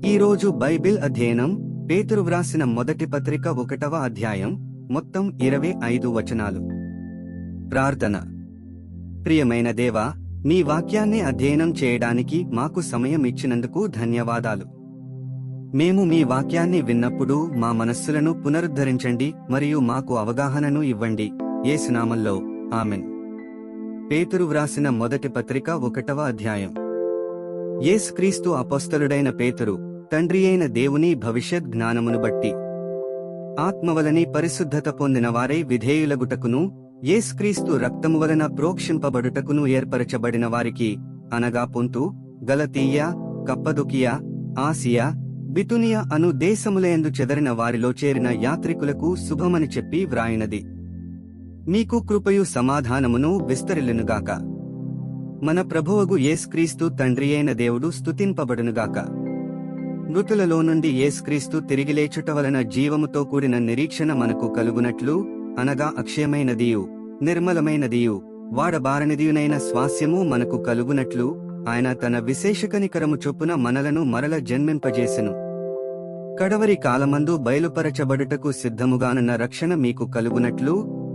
ఈరోజు బైబిల్ అధ్యయనం పేతురు వ్రాసిన మొదటి పత్రిక 1వ అధ్యాయం మొత్తం 25 వచనాలు. ప్రార్థన. ప్రియమైన దేవా, నీ వాక్యాన్ని అధ్యయనం చేయడానికి మాకు సమయం ఇచ్చినందుకు ధన్యవాదాలు. మేము మీ వాక్యాన్ని విన్నప్పుడు మా మనస్సులను పునరుద్ధరించండి మరియు మాకు అవగాహనను ఇవ్వండి. యేసు నామములో ఆమెన్. పేతురు వ్రాసిన మొదటి పత్రిక 1వ అధ్యాయం. యేసుక్రీస్తు అపోస్తలుడైన పేతురు, తండ్రి అయిన దేవుని భవిష్యత్ జ్ఞానమును బట్టి ఆత్మవలని పరిశుద్ధత పొందిన వారై విధేయులగుటకును, యేసుక్రీస్తు రక్తము వలన ప్రోక్షింపబడుటకును ఏర్పరచబడిన వారికి, అనగా పొంతు, గలతీయ, కప్పదొకియ, ఆసియా, బితునియ అను దేశములయందు చెదరిన వారిలో చేరిన యాత్రికులకు శుభమని చెప్పి వ్రాయినది. మీకు కృపయు సమాధానమును విస్తరిల్లునుగాక. మన ప్రభువగు యేసుక్రీస్తు తండ్రి అయిన దేవుడు స్తుతింపబడునుగాక. మృతులలో నుండి యేసుక్రీస్తు తిరిగి లేచుట వలన జీవముతో కూడిన నిరీక్షణ మనకు కలుగునట్లు, అనగా అక్షయమైనదియు నిర్మలమైనదియు వాడబారనిదియునైన స్వాస్యము మనకు కలుగునట్లు, ఆయన తన విశేషకనికరము చొప్పున మనలను మరల జన్మింపజేసెను. కడవరి కాలమందు బయలుపరచబడుటకు సిద్ధముగానున్న రక్షణ మీకు కలుగునట్లు,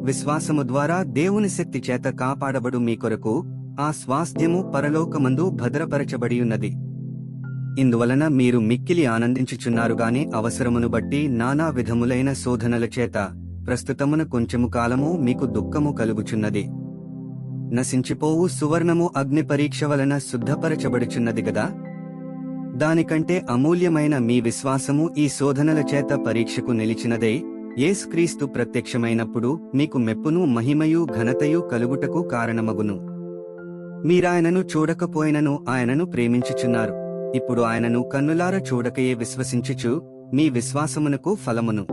విశ్వాసము ద్వారా దేవుని శక్తి చేత కాపాడబడు మీ కొరకు ఆ స్వాస్థ్యము పరలోకమందు భద్రపరచబడియున్నది. ఇందువలన మీరు మిక్కిలి ఆనందించుచున్నారుగాని అవసరమును బట్టి నానా విధములైన శోధనల చేత ప్రస్తుతమున కొంచెము కాలము మీకు దుఃఖము కలుగుచున్నది. నశించిపోవు సువర్ణము అగ్ని పరీక్ష వలన శుద్ధపరచబడుచున్నది గదా. దానికంటే అమూల్యమైన మీ విశ్వాసము ఈ శోధనల చేత పరీక్షకు నిలిచినదై, యేసుక్రీస్తు ప్రత్యక్షమైనప్పుడు మీకు మెప్పును మహిమయు ఘనతయు కలుగుటకు కారణమగును. మీరాయనను చూడకపోయినను ఆయనను ప్రేమించుచున్నారు. ఇప్పుడు ఆయనను కన్నులార చూడకయే విశ్వసించుచు మీ విశ్వాసమునకు ఫలమును,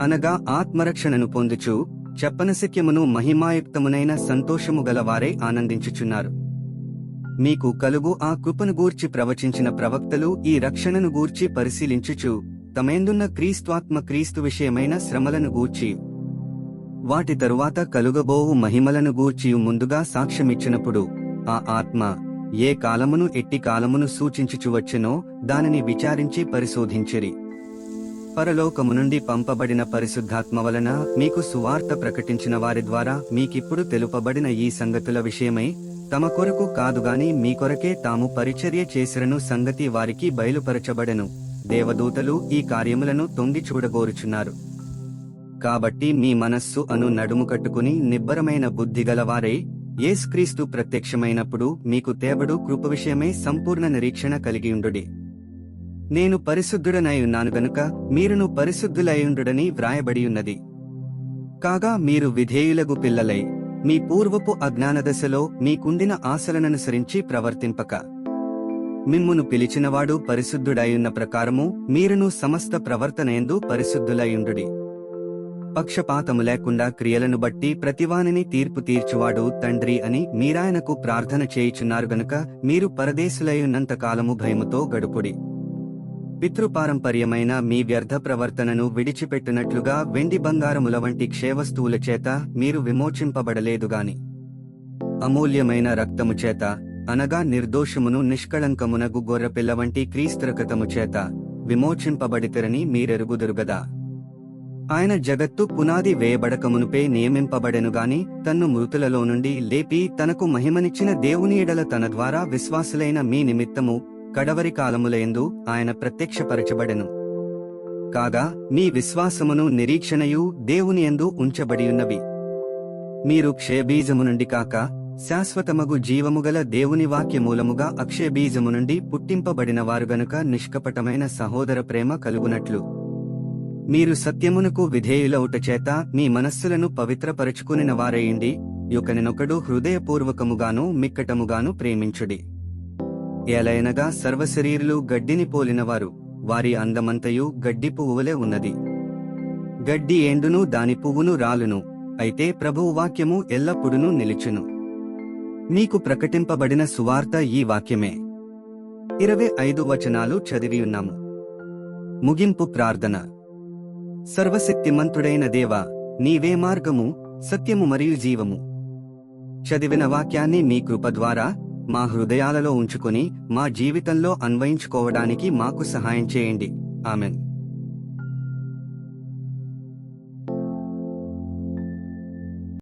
అనగా ఆత్మరక్షణను పొందుచు చెప్పనశక్యమును మహిమాయుక్తమునైన సంతోషము గలవారై ఆనందించుచున్నారు. మీకు కలుగు ఆ కృపను గూర్చి ప్రవచించిన ప్రవక్తలు ఈ రక్షణను గూర్చి పరిశీలించుచు తమేందున్న క్రీస్తు విషయమైన శ్రమలను గూర్చి, వాటి తరువాత కలుగబోవు మహిమలను గూర్చియు ముందుగా సాక్ష్యమిచ్చినప్పుడు, ఆ ఆత్మ ఏ కాలమును ఎట్టి కాలమును సూచించుచువచ్చునో దానిని విచారించి పరిశోధించిరి. పరలోకము నుండి పంపబడిన పరిశుద్ధాత్మ వలన మీకు సువార్త ప్రకటించిన వారి ద్వారా మీకిప్పుడు తెలుపబడిన ఈ సంగతుల విషయమై, తమ కొరకు కాదుగాని మీ కొరకే తాము పరిచర్య చేసిరను సంగతి వారికి బయలుపరచబడెను. దేవదూతలు ఈ కార్యములను తొంగి చూడగోరుచున్నారు. కాబట్టి మీ మనస్సు అను నడుము కట్టుకుని నిబ్బరమైన బుద్ధిగలవారై, యేసుక్రీస్తు ప్రత్యక్షమైనప్పుడు మీకు తేబడు కృప విషయమై సంపూర్ణ నిరీక్షణ కలిగియుండుడి. నేను పరిశుద్ధుడనై ఉన్నాను గనుక మీరును పరిశుద్ధులైయుండుడని వ్రాయబడియున్నది. కాగా మీరు విధేయులగు పిల్లలై, మీ పూర్వపు అజ్ఞానదశలో మీకుండిన ఆశలననుసరించి ప్రవర్తింపక, మిమ్మును పిలిచినవాడు పరిశుద్ధుడైయున్న ప్రకారము మీరును సమస్త ప్రవర్తనయందు పరిశుద్ధులైయుండుడి. పక్షపాతము లేకుండా క్రియలను బట్టి ప్రతివానిని తీర్పు తీర్చువాడు తండ్రి అని మీరాయనకు ప్రార్థన చేయుచున్నారు గనుక మీరు పరదేశులైయున్నంత కాలము భయముతో గడుపుడి. పితృపారంపర్యమైన మీ వ్యర్థ ప్రవర్తనను విడిచిపెట్టినట్లుగా వెండి బంగారముల వంటి క్షేవస్తువుల చేత మీరు విమోచింపబడలేదుగాని, అమూల్యమైన రక్తము చేత, అనగా నిర్దోషమును నిష్కళంకమునగు గొర్రెపిల్ల వంటి క్రీస్తు రక్తము చేత విమోచింపబడితిరని మీరెరుగుదురుగదా. ఆయన జగత్తు పునాది వేయబడకమునుపే నియమింపబడెనుగాని తన్ను మృతులలో నుండి లేపి తనకు మహిమనిచ్చిన దేవుని ఎడల తన ద్వారా విశ్వాసులైన మీ నిమిత్తము కడవరి కాలములయందు ఆయన ప్రత్యక్షపరచబడెను. కాగా మీ విశ్వాసమును నిరీక్షణయు దేవుని యందు ఉంచబడియున్నవి. మీరు క్షయబీజము నుండి కాక శాశ్వతమగు జీవముగల దేవుని వాక్యమూలముగా అక్షయబీజము నుండి పుట్టింపబడిన వారు గనుక నిష్కపటమైన సహోదర ప్రేమ కలుగునట్లు, మీరు సత్యమునకు విధేయులవుట చేత మీ మనస్సులను పవిత్రపరచుకునిన వారయిండి, యొకనొకడు హృదయపూర్వకముగాను మిక్కటముగాను ప్రేమించుడి. ఏలయనగా సర్వశరీరులు గడ్డిని పోలినవారు, వారి అందమంతయు గడ్డి పువ్వులే ఉన్నది. గడ్డి ఏండును దాని పువ్వును రాలును, అయితే ప్రభువు వాక్యము ఎల్లప్పుడునూ నిలుచును. మీకు ప్రకటింపబడిన సువార్త ఈ వాక్యమే. 25 వచనాలు చదివియున్నాము. ముగింపు ప్రార్థన. సర్వశక్తిమంతుడైన దేవా, నీవే మార్గము, సత్యము మరియు జీవము. చదివిన వాక్యాన్ని మీ కృప ద్వారా మా హృదయాలలో ఉంచుకొని మా జీవితంలో అన్వయించుకోవడానికి మాకు సహాయం చేయండి. ఆమెన్.